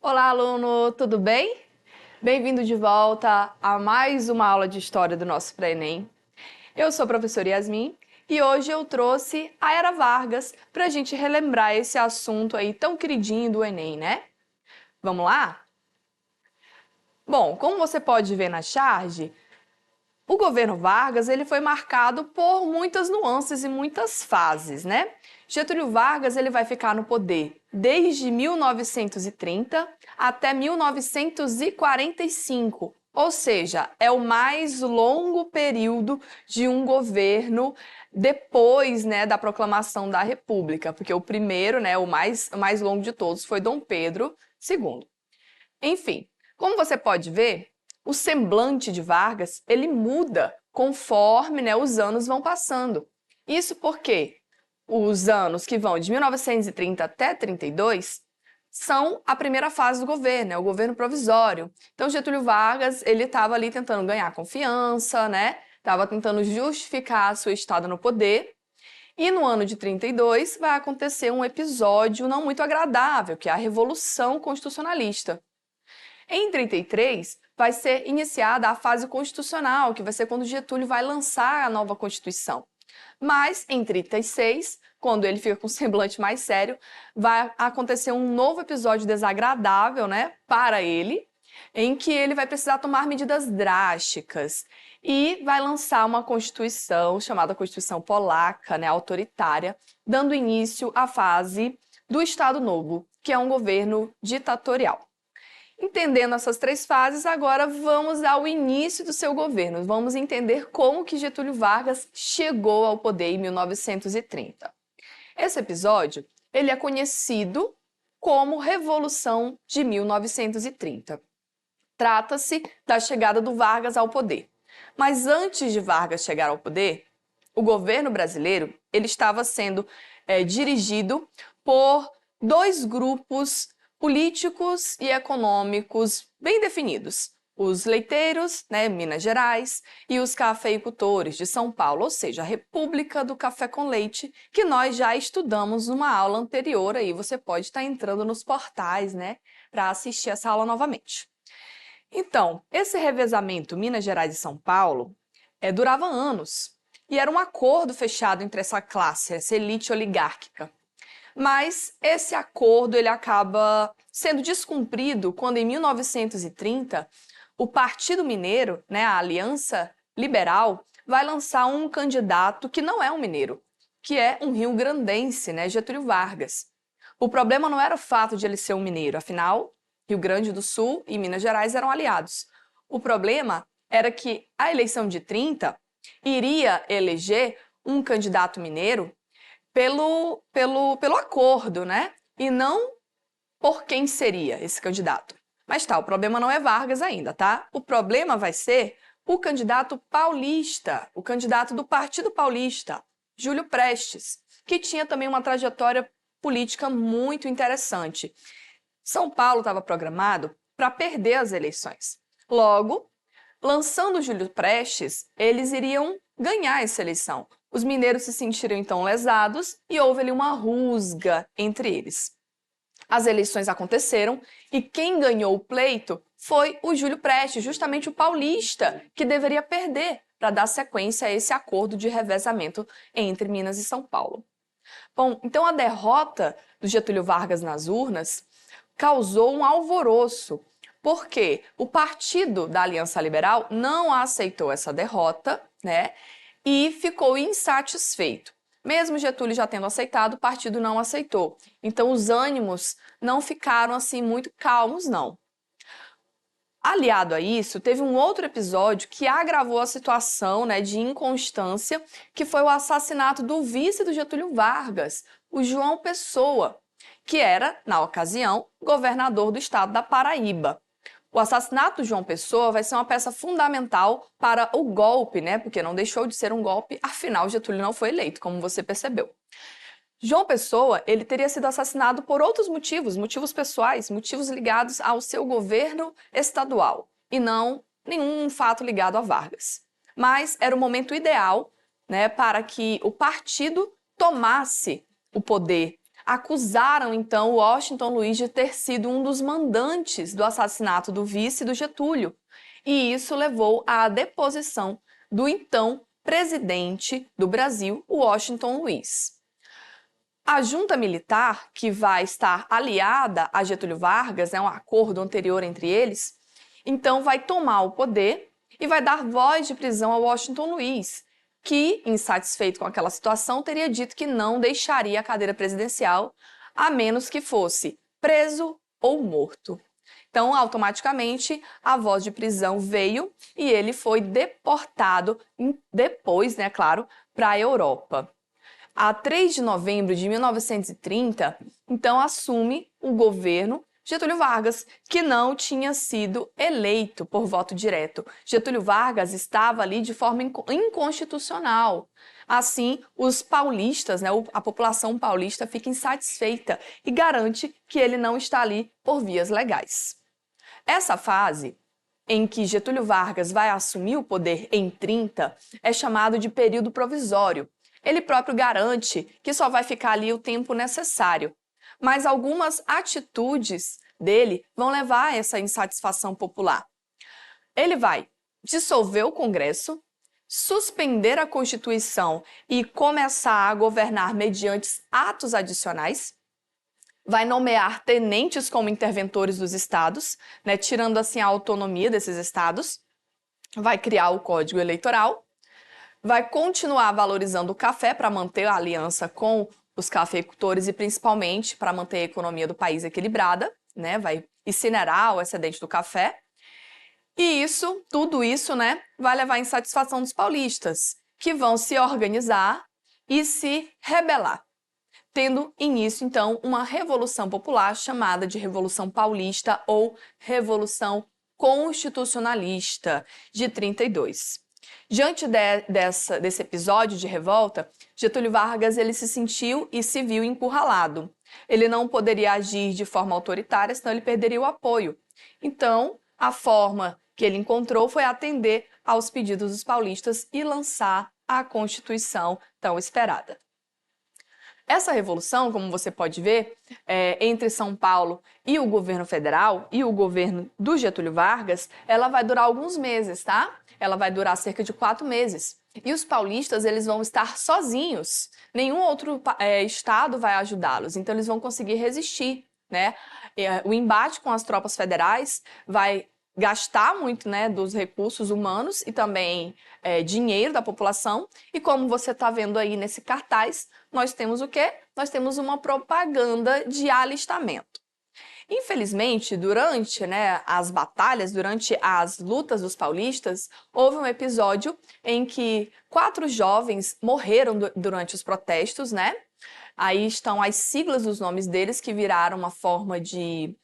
Olá, aluno, tudo bem? Bem-vindo de volta a mais uma aula de História do nosso Pré-ENEM. Eu sou a professora Yasmin e hoje eu trouxe a Era Vargas para a gente relembrar esse assunto aí tão queridinho do Enem, né? Vamos lá? Bom, como você pode ver na charge, o governo Vargas ele foi marcado por muitas nuances e muitas fases, né? Getúlio Vargas ele vai ficar no poder desde 1930 até 1945, ou seja, é o mais longo período de um governo depois, né, da proclamação da República, porque o primeiro, né, o mais longo de todos foi Dom Pedro II. Enfim, como você pode ver, o semblante de Vargas, ele muda conforme, né, os anos vão passando. Isso porque os anos que vão de 1930 até 32 são a primeira fase do governo, é o governo provisório. Então, Getúlio Vargas, ele estava ali tentando ganhar confiança, né? Estava tentando justificar a sua estada no poder. E no ano de 32 vai acontecer um episódio não muito agradável, que é a Revolução Constitucionalista. Em 33, vai ser iniciada a fase constitucional, que vai ser quando Getúlio vai lançar a nova Constituição. Mas, em 36, quando ele fica com um semblante mais sério, vai acontecer um novo episódio desagradável, né, para ele, em que ele vai precisar tomar medidas drásticas e vai lançar uma Constituição chamada Constituição Polaca, né, autoritária, dando início à fase do Estado Novo, que é um governo ditatorial. Entendendo essas três fases, agora vamos ao início do seu governo. Vamos entender como que Getúlio Vargas chegou ao poder em 1930. Esse episódio, ele é conhecido como Revolução de 1930. Trata-se da chegada do Vargas ao poder. Mas antes de Vargas chegar ao poder, o governo brasileiro ele estava sendo dirigido por dois grupos políticos e econômicos bem definidos. Os leiteiros, né, Minas Gerais, e os cafeicultores de São Paulo, ou seja, a República do Café com Leite, que nós já estudamos numa aula anterior, aí você pode estar entrando nos portais, né, para assistir essa aula novamente. Então, esse revezamento Minas Gerais e São Paulo durava anos e era um acordo fechado entre essa classe, essa elite oligárquica. Mas esse acordo ele acaba sendo descumprido quando, em 1930, o Partido Mineiro, né, a Aliança Liberal, vai lançar um candidato que não é um mineiro, que é um rio-grandense, né, Getúlio Vargas. O problema não era o fato de ele ser um mineiro, afinal, Rio Grande do Sul e Minas Gerais eram aliados. O problema era que a eleição de 30 iria eleger um candidato mineiro pelo acordo, né? E não por quem seria esse candidato. Mas tá, o problema não é Vargas ainda, tá? O problema vai ser o candidato paulista, o candidato do Partido Paulista, Júlio Prestes, que tinha também uma trajetória política muito interessante. São Paulo estava programado para perder as eleições. Logo, lançando Júlio Prestes, eles iriam ganhar essa eleição. Os mineiros se sentiram então lesados e houve ali uma rusga entre eles. As eleições aconteceram e quem ganhou o pleito foi o Júlio Prestes, justamente o paulista, que deveria perder para dar sequência a esse acordo de revezamento entre Minas e São Paulo. Bom, então a derrota do Getúlio Vargas nas urnas causou um alvoroço, porque o partido da Aliança Liberal não aceitou essa derrota, né? E ficou insatisfeito. Mesmo Getúlio já tendo aceitado, o partido não aceitou. Então os ânimos não ficaram assim muito calmos, não. Aliado a isso, teve um outro episódio que agravou a situação, né, de inconstância, que foi o assassinato do vice do Getúlio Vargas, o João Pessoa, que era, na ocasião, governador do estado da Paraíba. O assassinato do João Pessoa vai ser uma peça fundamental para o golpe, né? Porque não deixou de ser um golpe, afinal Getúlio não foi eleito, como você percebeu. João Pessoa, ele teria sido assassinado por outros motivos, motivos pessoais, motivos ligados ao seu governo estadual, e não nenhum fato ligado a Vargas. Mas era o momento ideal, né, para que o partido tomasse o poder acusaram então Washington Luiz de ter sido um dos mandantes do assassinato do vice do Getúlio, e isso levou à deposição do então presidente do Brasil, Washington Luiz. A junta militar, que vai estar aliada a Getúlio Vargas, um acordo anterior entre eles, então vai tomar o poder e vai dar voz de prisão a Washington Luiz, que, insatisfeito com aquela situação, teria dito que não deixaria a cadeira presidencial, a menos que fosse preso ou morto. Então, automaticamente, a voz de prisão veio e ele foi deportado depois, claro, para a Europa. A 3 de novembro de 1930, então assume o governo Getúlio Vargas, que não tinha sido eleito por voto direto. Getúlio Vargas estava ali de forma inconstitucional. Assim, os paulistas, a população paulista fica insatisfeita e garante que ele não está ali por vias legais. Essa fase em que Getúlio Vargas vai assumir o poder em 30 é chamado de período provisório. Ele próprio garante que só vai ficar ali o tempo necessário. Mas algumas atitudes dele vão levar a essa insatisfação popular. Ele vai dissolver o Congresso, suspender a Constituição e começar a governar mediante atos adicionais, vai nomear tenentes como interventores dos estados, tirando assim a autonomia desses estados, vai criar o Código Eleitoral, vai continuar valorizando o café para manter a aliança com os cafeicultores e principalmente para manter a economia do país equilibrada, vai incinerar o excedente do café. E tudo isso, vai levar à insatisfação dos paulistas, que vão se organizar e se rebelar, tendo início, então, uma revolução popular chamada de Revolução Paulista ou Revolução Constitucionalista de 32. Diante desse episódio de revolta, Getúlio Vargas ele se sentiu e se viu encurralado. Ele não poderia agir de forma autoritária, senão ele perderia o apoio. Então, a forma que ele encontrou foi atender aos pedidos dos paulistas e lançar a Constituição tão esperada. Essa revolução, como você pode ver, entre São Paulo e o governo federal e o governo do Getúlio Vargas, ela vai durar alguns meses, tá? Ela vai durar cerca de 4 meses. E os paulistas, eles vão estar sozinhos. Nenhum outro estado vai ajudá-los, então eles vão conseguir resistir, O embate com as tropas federais vai gastar muito, dos recursos humanos e também dinheiro da população. E como você está vendo aí nesse cartaz, nós temos o quê? Nós temos uma propaganda de alistamento. Infelizmente, durante as batalhas, durante as lutas dos paulistas, houve um episódio em que 4 jovens morreram durante os protestos, Aí estão as siglas dos nomes deles, que viraram uma forma de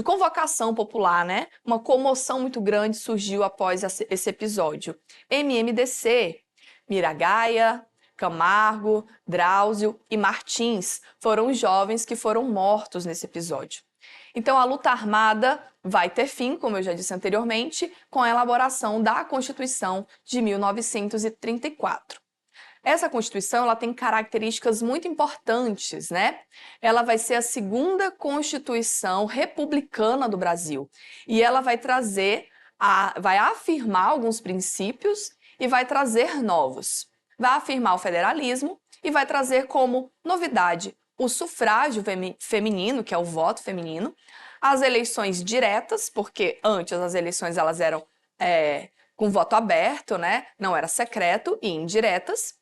convocação popular, Uma comoção muito grande surgiu após esse episódio. MMDC, Miragaia, Camargo, Drauzio e Martins foram os jovens que foram mortos nesse episódio. Então, a luta armada vai ter fim, como eu já disse anteriormente, com a elaboração da Constituição de 1934. Essa Constituição ela tem características muito importantes, Ela vai ser a segunda Constituição republicana do Brasil e ela vai vai afirmar alguns princípios e vai trazer novos. Vai afirmar o federalismo e vai trazer como novidade o sufrágio feminino, que é o voto feminino, as eleições diretas, porque antes as eleições elas eram com voto aberto, Não era secreto, e indiretas.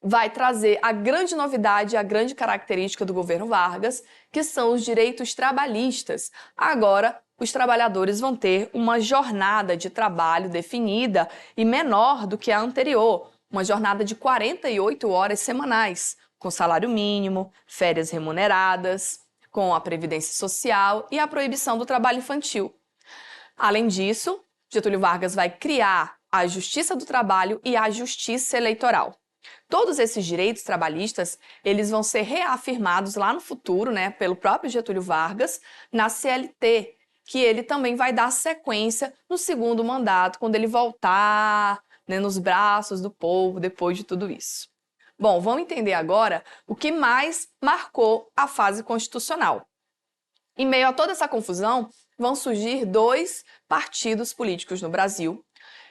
Vai trazer a grande novidade, a grande característica do governo Vargas, que são os direitos trabalhistas. Agora, os trabalhadores vão ter uma jornada de trabalho definida e menor do que a anterior, uma jornada de 48 horas semanais, com salário mínimo, férias remuneradas, com a previdência social e a proibição do trabalho infantil. Além disso, Getúlio Vargas vai criar a Justiça do Trabalho e a Justiça Eleitoral. Todos esses direitos trabalhistas, eles vão ser reafirmados lá no futuro, pelo próprio Getúlio Vargas, na CLT, que ele também vai dar sequência no segundo mandato, quando ele voltar, nos braços do povo, depois de tudo isso. Bom, vamos entender agora o que mais marcou a fase constitucional. Em meio a toda essa confusão, vão surgir dois partidos políticos no Brasil,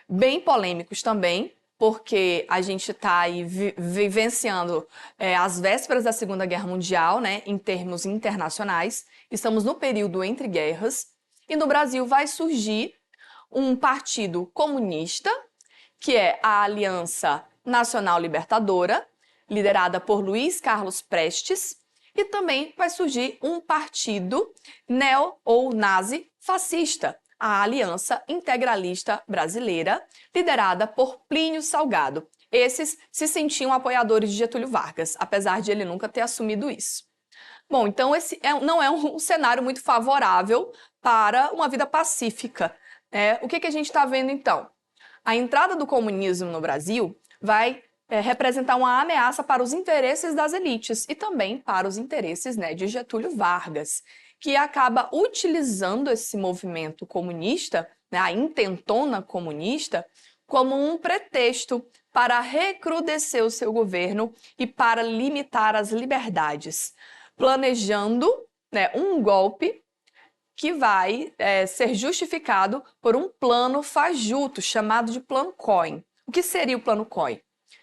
bem polêmicos também, porque a gente está aí vivenciando as vésperas da Segunda Guerra Mundial, né, em termos internacionais. Estamos no período entre guerras e no Brasil vai surgir um partido comunista, que é a Aliança Nacional Libertadora, liderada por Luiz Carlos Prestes, e também vai surgir um partido neo- ou nazi-fascista, a Aliança Integralista Brasileira, liderada por Plínio Salgado. Esses se sentiam apoiadores de Getúlio Vargas, apesar de ele nunca ter assumido isso. Bom, então esse não é um cenário muito favorável para uma vida pacífica. O que a gente está vendo então? A entrada do comunismo no Brasil vai representar uma ameaça para os interesses das elites e também para os interesses, né, de Getúlio Vargas, que acaba utilizando esse movimento comunista, né, a intentona comunista, como um pretexto para recrudescer o seu governo e para limitar as liberdades, planejando, né, um golpe que vai ser justificado por um plano fajuto, chamado de Plano Cohen. O que seria o Plano Cohen?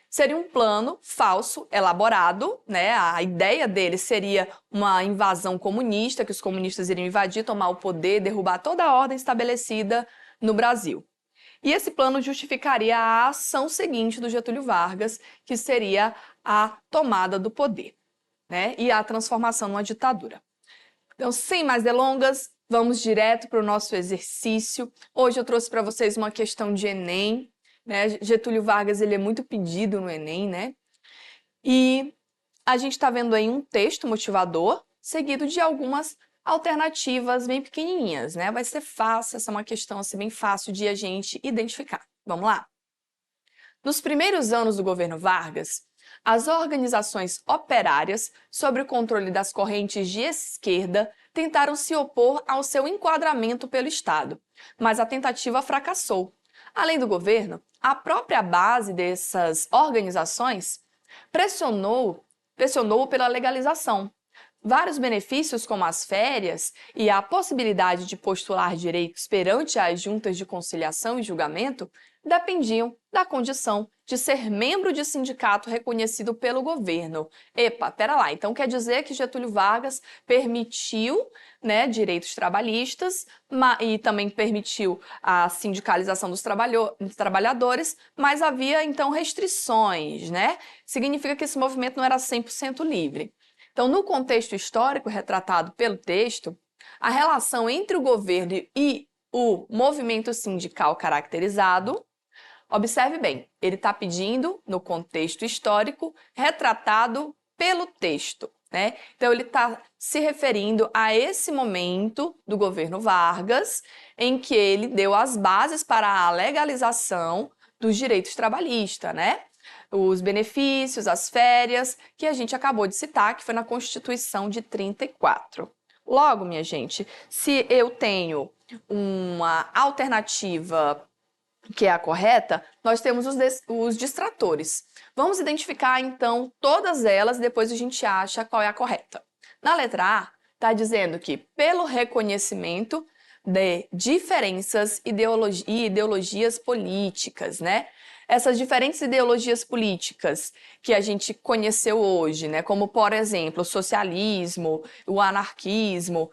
Seria um plano falso, elaborado, né? A ideia dele seria uma invasão comunista, que os comunistas iriam invadir, tomar o poder, derrubar toda a ordem estabelecida no Brasil. E esse plano justificaria a ação seguinte do Getúlio Vargas, que seria a tomada do poder, né? E a transformação numa ditadura. Então, sem mais delongas, vamos direto para o nosso exercício. Hoje eu trouxe para vocês uma questão de Enem, né? Getúlio Vargas, ele é muito pedido no Enem, né? E a gente está vendo aí um texto motivador, seguido de algumas alternativas bem pequenininhas, né? Vai ser fácil, essa é uma questão assim, bem fácil de a gente identificar. Vamos lá? Nos primeiros anos do governo Vargas, as organizações operárias, sob o controle das correntes de esquerda, tentaram se opor ao seu enquadramento pelo Estado, mas a tentativa fracassou. Além do governo, a própria base dessas organizações pressionou pela legalização. Vários benefícios, como as férias e a possibilidade de postular direitos perante as juntas de conciliação e julgamento, dependiam da condição de ser membro de sindicato reconhecido pelo governo. Epa, pera lá, então quer dizer que Getúlio Vargas permitiu, né, direitos trabalhistas e também permitiu a sindicalização dos trabalhadores, mas havia então restrições, né? Significa que esse movimento não era 100% livre. Então, no contexto histórico retratado pelo texto, a relação entre o governo e o movimento sindical caracterizado, observe bem, ele está pedindo no contexto histórico retratado pelo texto, né? Então, ele está se referindo a esse momento do governo Vargas, em que ele deu as bases para a legalização dos direitos trabalhistas, né? Os benefícios, as férias, que a gente acabou de citar, que foi na Constituição de 34. Logo, minha gente, se eu tenho uma alternativa que é a correta, nós temos os distratores. Vamos identificar, então, todas elas e depois a gente acha qual é a correta. Na letra A, está dizendo que, pelo reconhecimento de diferenças e ideologias políticas, né? Essas diferentes ideologias políticas que a gente conheceu hoje, né? Como, por exemplo, o socialismo, o anarquismo,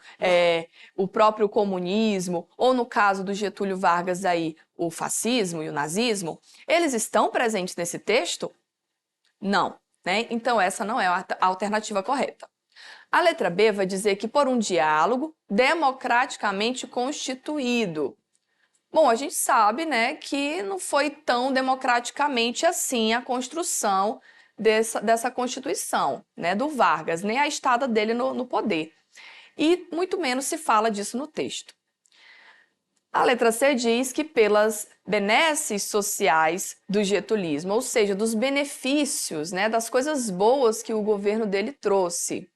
o próprio comunismo, ou no caso do Getúlio Vargas aí, o fascismo e o nazismo, eles estão presentes nesse texto? Não, né? Então essa não é a alternativa correta. A letra B vai dizer que por um diálogo democraticamente constituído. Bom, a gente sabe, né, que não foi tão democraticamente assim a construção dessa Constituição, né, do Vargas, nem a estada dele no poder. E muito menos se fala disso no texto. A letra C diz que pelas benesses sociais do getulismo, ou seja, dos benefícios, né, das coisas boas que o governo dele trouxe.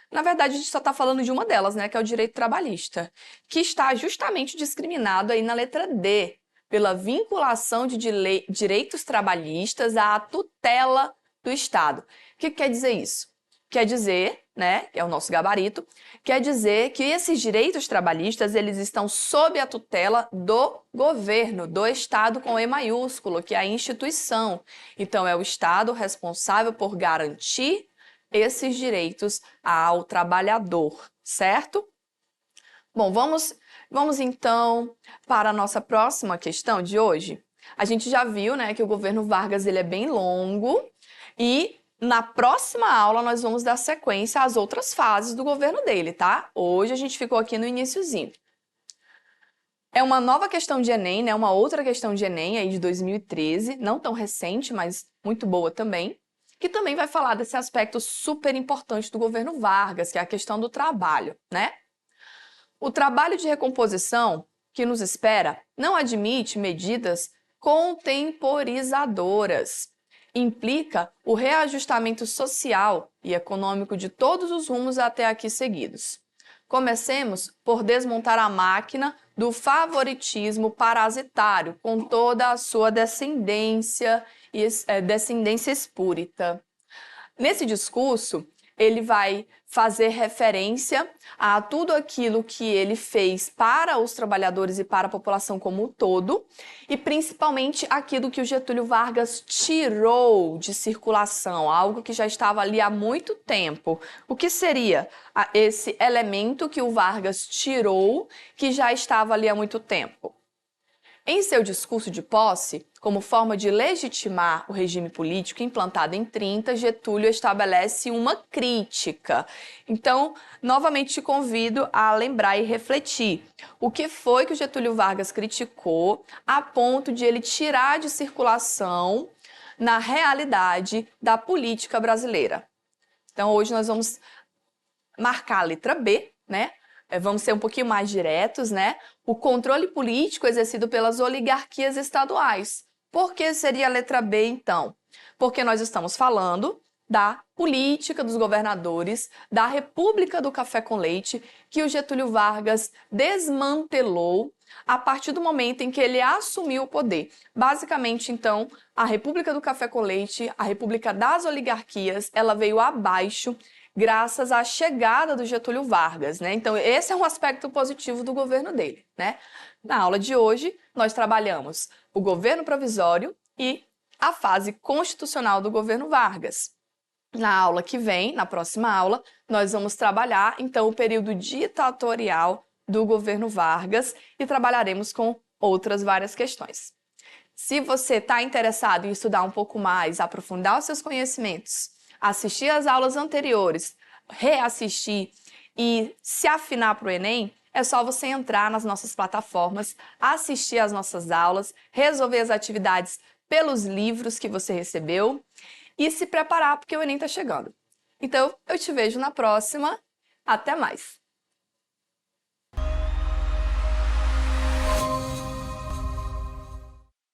Na verdade, a gente só está falando de uma delas, né, que é o direito trabalhista, que está justamente discriminado aí na letra D, pela vinculação de direitos trabalhistas à tutela do Estado. O que quer dizer isso? Quer dizer, né, que é o nosso gabarito, quer dizer que esses direitos trabalhistas, eles estão sob a tutela do governo, do Estado com E maiúsculo, que é a instituição. Então, é o Estado responsável por garantir esses direitos ao trabalhador, certo? Bom, vamos então para a nossa próxima questão de hoje. A gente já viu, né, que o governo Vargas ele é bem longo e na próxima aula nós vamos dar sequência às outras fases do governo dele, tá? Hoje a gente ficou aqui no iniciozinho. É uma nova questão de Enem, né? Uma outra questão de Enem aí de 2013, não tão recente, mas muito boa também, que também vai falar desse aspecto super importante do governo Vargas, que é a questão do trabalho, né? O trabalho de recomposição que nos espera não admite medidas contemporizadoras. Implica o reajustamento social e econômico de todos os rumos até aqui seguidos. Comecemos por desmontar a máquina do favoritismo parasitário, com toda a sua descendência espúrita. Nesse discurso, ele vai fazer referência a tudo aquilo que ele fez para os trabalhadores e para a população como um todo, e principalmente aquilo que o Getúlio Vargas tirou de circulação, algo que já estava ali há muito tempo. O que seria esse elemento que o Vargas tirou, que já estava ali há muito tempo? Em seu discurso de posse, como forma de legitimar o regime político implantado em 30, Getúlio estabelece uma crítica. Então, novamente te convido a lembrar e refletir. O que foi que o Getúlio Vargas criticou a ponto de ele tirar de circulação na realidade da política brasileira? Então, hoje nós vamos marcar a letra B, né? Vamos ser um pouquinho mais diretos, né? O controle político exercido pelas oligarquias estaduais. Por que seria a letra B, então? Porque nós estamos falando da política dos governadores da República do Café com Leite, que o Getúlio Vargas desmantelou a partir do momento em que ele assumiu o poder. Basicamente, então, a República do Café com Leite, a República das Oligarquias, ela veio abaixo graças à chegada do Getúlio Vargas, né? Então, esse é um aspecto positivo do governo dele, né? Na aula de hoje, nós trabalhamos o governo provisório e a fase constitucional do governo Vargas. Na aula que vem, na próxima aula, nós vamos trabalhar, então, o período ditatorial do governo Vargas e trabalharemos com outras várias questões. Se você está interessado em estudar um pouco mais, aprofundar os seus conhecimentos, assistir às aulas anteriores, reassistir e se afinar para o Enem, é só você entrar nas nossas plataformas, assistir às nossas aulas, resolver as atividades pelos livros que você recebeu e se preparar porque o Enem está chegando. Então, eu te vejo na próxima. Até mais!